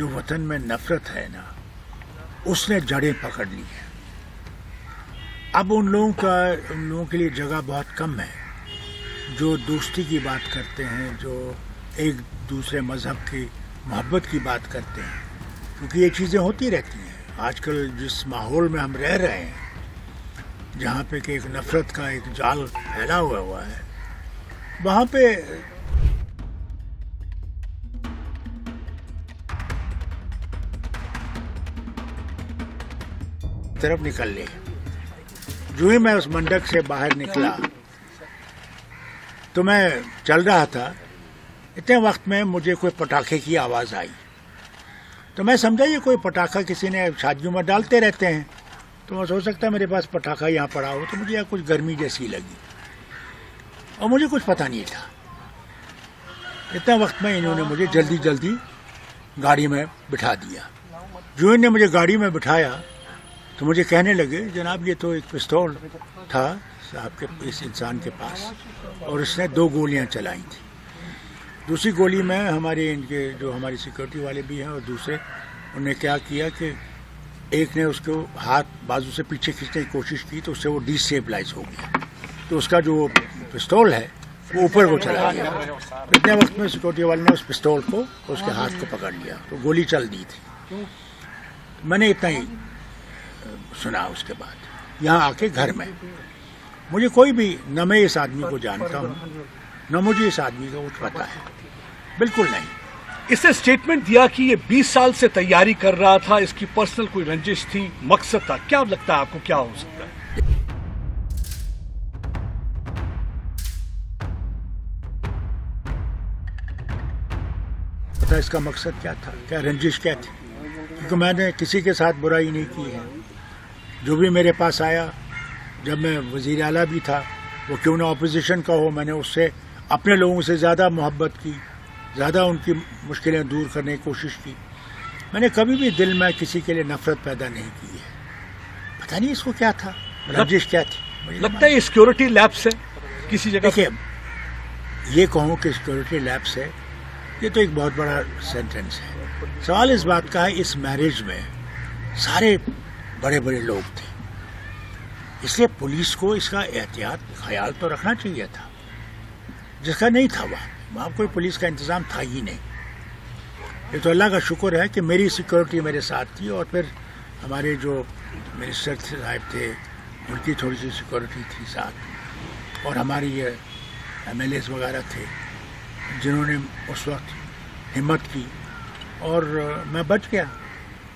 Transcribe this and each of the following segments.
جو وطن میں نفرت ہے نا اس نے جڑیں پکڑ لی ہیں. اب ان لوگوں کے لیے جگہ بہت کم ہے جو دوستی کی بات کرتے ہیں, جو ایک دوسرے مذہب کی محبت کی بات کرتے ہیں, کیونکہ یہ چیزیں ہوتی رہتی ہیں. آج کل جس ماحول میں ہم رہ رہے ہیں جہاں پہ کہ ایک نفرت کا ایک جال پھیلا ہوا ہے, وہاں پہ طرف نکل لے. جو ہی میں اس منڈک سے باہر نکلا تو میں چل رہا تھا, اتنے وقت میں مجھے کوئی پٹاخے کی آواز آئی. تو میں سمجھا یہ کوئی پٹاخہ کسی نے شادیوں میں ڈالتے رہتے ہیں, تو میں سوچ سکتا میرے پاس پٹاخہ یہاں پڑا ہو. تو مجھے کچھ گرمی جیسی لگی اور مجھے کچھ پتہ نہیں تھا. اتنا وقت میں انہوں نے مجھے جلدی گاڑی میں بٹھا دیا. جو انہوں نے مجھے گاڑی میں بٹھایا تو مجھے کہنے لگے جناب یہ تو ایک پستول تھا صاحب کے اس انسان کے پاس اور اس نے 2 گولیاں چلائی تھیں. دوسری گولی میں ہمارے ان کے جو ہماری سیکورٹی والے بھی ہیں اور دوسرے انہوں نے کیا کیا کہ ایک نے اس کو ہاتھ بازو سے پیچھے کھینچنے کی کوشش کی تو اس سے وہ ڈی اسٹیبلائز ہو گیا, تو اس کا جو پستول ہے وہ اوپر کو چلا گیا. اتنے وقت میں سیکورٹی والے نے اس پستول کو اس کے ہاتھ کو پکڑ لیا تو گولی چل دی تھی. میں نے اتنا ہی سنا. اس کے بعد یہاں آ کے گھر میں مجھے کوئی بھی نہ میں اس آدمی کو جانتا ہوں نہ مجھے اس آدمی کا کچھ پتا ہے, بالکل نہیں. اس نے اسٹیٹمنٹ دیا کہ یہ 20 سال سے تیاری کر رہا تھا, اس کی پرسنل کوئی رنجش تھی, مقصد تھا. کیا لگتا ہے آپ کو کیا ہو سکتا ہے؟ پتا اس کا مقصد کیا تھا, کیا رنجش کیا تھی؟ کیونکہ میں نے کسی کے ساتھ برائی نہیں کی ہے. جو بھی میرے پاس آیا جب میں وزیر اعلیٰ بھی تھا, وہ کیوں نہ اپوزیشن کا ہو, میں نے اس سے اپنے لوگوں سے زیادہ محبت کی, زیادہ ان کی مشکلیں دور کرنے کی کوشش کی. میں نے کبھی بھی دل میں کسی کے لیے نفرت پیدا نہیں کی ہے. پتہ نہیں اس کو کیا تھا, رنجش کیا تھی. لگتا ہے یہ سیکورٹی لیبس ہے کسی جگہ. دیکھیے یہ کہوں کہ سیکورٹی لیبس ہے, یہ تو ایک بہت بڑا سینٹینس ہے. سوال اس بات کا ہے اس میرج میں سارے بڑے لوگ تھے, اس لیے پولیس کو اس کا احتیاط خیال تو رکھنا چاہیے تھا, جس کا نہیں تھا. وہاں کوئی پولیس کا انتظام تھا ہی نہیں. یہ تو اللہ کا شکر ہے کہ میری سیکورٹی میرے ساتھ تھی, اور پھر ہمارے جو منسٹر صاحب تھے ان کی تھوڑی سی سیکورٹی تھی ساتھ, اور ہماری یہ ایم ایل ایز وغیرہ تھے جنہوں نے اس وقت ہمت کی, اور میں بچ گیا.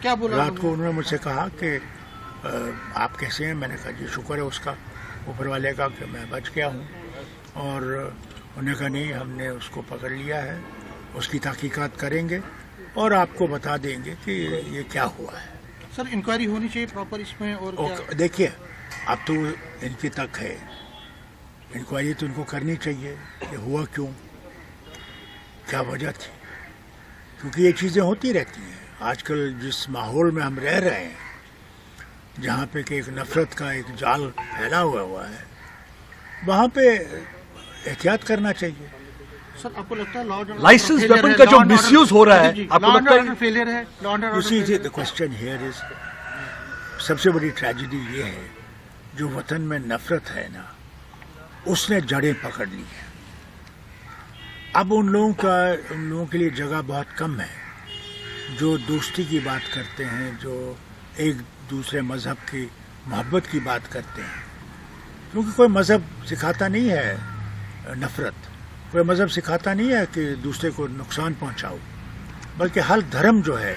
کیا بولا رات کو انہوں نے مجھ سے کہا کہ آپ کیسے ہیں. میں نے کہا جی شکر ہے اس کا اوپر والے کا کہ میں بچ گیا ہوں. اور انہوں نے کہا نہیں ہم نے اس کو پکڑ لیا ہے, اس کی تحقیقات کریں گے اور آپ کو بتا دیں گے کہ یہ کیا ہوا ہے. سر انکوائری ہونی چاہیے پراپر اس میں. اور دیکھیے اب تو ان کی تک ہے, انکوائری تو ان کو کرنی چاہیے کہ ہوا کیوں, کیا وجہ تھی, کیونکہ یہ چیزیں ہوتی رہتی ہیں. آج کل جس ماحول میں ہم رہ رہے ہیں جہاں پہ کہ ایک نفرت کا ایک جال پھیلا ہوا ہے, وہاں پہ احتیاط کرنا چاہیے. سر آپ کو لگتا ہے لائسنس ویپن کا جو مس یوز ہو رہا ہے, آپ کو لگتا ہے فیلئر ہے law and order? the question here is, سب سے بڑی ٹریجڈی یہ ہے جو وطن میں نفرت ہے نا اس نے جڑیں پکڑ لی ہیں. اب ان لوگوں کے لیے جگہ بہت کم ہے جو دوستی کی بات کرتے ہیں, جو ایک دوسرے مذہب کی محبت کی بات کرتے ہیں. کیونکہ کوئی مذہب سکھاتا نہیں ہے نفرت, کوئی مذہب سکھاتا نہیں ہے کہ دوسرے کو نقصان پہنچاؤ, بلکہ ہر دھرم جو ہے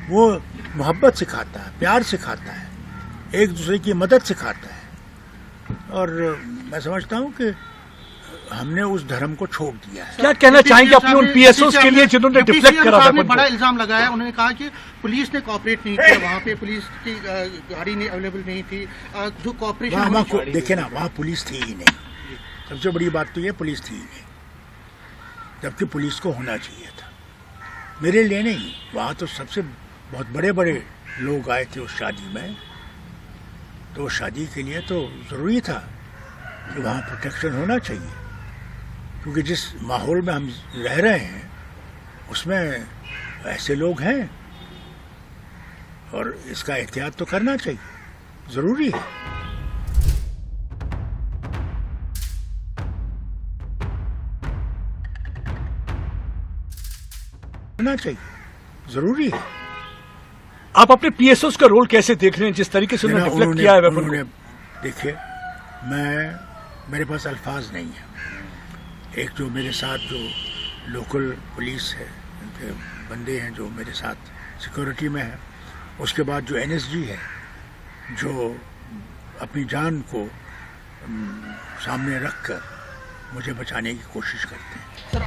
وہ محبت سکھاتا ہے, پیار سکھاتا ہے, ایک دوسرے کی مدد سکھاتا ہے. اور میں سمجھتا ہوں کہ ہم نے اس دھرم کو چھوڑ دیا ہے. کیا کہنا چاہیں گے اپنے ان پی ایس اوز کے لیے جنہوں نے ڈیفلیکٹ کرا تھا؟ بڑا الزام لگایا, انہوں نے کہا کہ پولیس نے کوآپریٹ نہیں کیا, وہاں پہ پولیس کی گاڑی نہیں اویلیبل نہیں تھی, جو کوآپریشن. دیکھیں نا وہاں پولیس تھی ہی نہیں. سب سے بڑی بات تو یہ پولیس تھی ہی نہیں, جبکہ پولیس کو ہونا چاہیے تھا. میرے لیے نہیں, وہاں تو سب سے بہت بڑے لوگ آئے تھے اس شادی میں, تو شادی کے لیے تو ضروری تھا کہ وہاں پروٹیکشن ہونا چاہیے. کیونکہ جس ماحول میں ہم رہ رہے ہیں اس میں ایسے لوگ ہیں اور اس کا احتیاط تو کرنا چاہیے، ضروری ہے۔ کرنا چاہیے، ضروری ہے۔ آپ اپنے پی ایس اوز کا رول کیسے دیکھ رہے ہیں جس طریقے سے انہوں نے ڈیفلیکٹ کیا ہے ویپن کو؟ دیکھیے، میرے پاس الفاظ نہیں ہیں۔ ایک جو میرے ساتھ جو لوکل پولیس ہے، ان کے بندے ہیں جو میرے ساتھ سیکورٹی میں ہیں، اس کے بعد جو NSG ہے جو اپنی جان کو سامنے رکھ کر مجھے بچانے کی کوشش کرتے ہیں۔